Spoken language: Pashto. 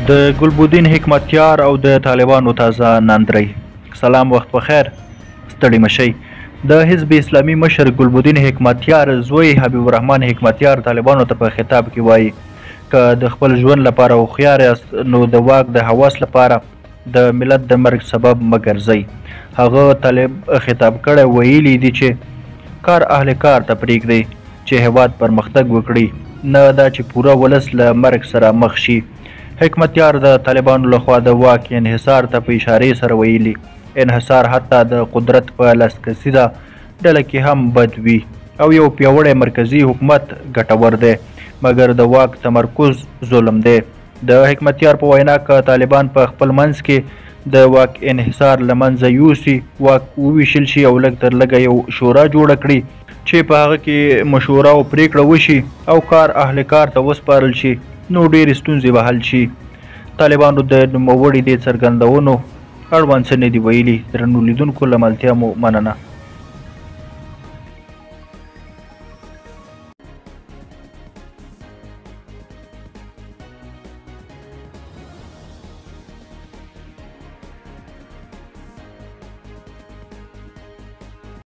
د ګلبدین حکمتیار او د طالبانو تازه ناندرۍ. سلام، وخت بخیر، ستړي مشئ. د حزب اسلامي مشر ګلبدین حکمتیار زوی حبیب الرحمن حکمتیار طالبانو ته په خطاب کې وایي که د خپل ژوند لپاره هوښیار یاست نو د واک د هوس لپاره د ملت د مرګ سبب مه ګرځئ. هغه طالب خطاب کړی ویلي دي چې کار اهل کار ته پرېږدئ چې هیواد پرمختګ وکړي، نه دا چې پوره ولس له مرګ سره مخ شي. حکمتیار د طالبانو لخوا د واک انحصار ته په اشارې سره ویلي انحصار حتی د قدرت په لاسکسیده ډله کې هم بد وي او یو پیاوړی مرکزي حکومت ګټور دی، مګر د واک تمرکز ظلم دی. د حکمتیار په وینا که طالبان په خپل منځ کې د واک انحصار له منځه یوسي، واک وویشل شي او لږ تر لږه یو شورا جوړه کړي چې په هغه کې مشوره او پریکړه وشي او کار اهل کار ته وسپارل شي، نو ډېرې ستونزې به حل شي. طالبانو د نوموړي دې څرګندونو اړوند څه نه دي ویلي. درنو لیدونکو له ملتیا مو مننه.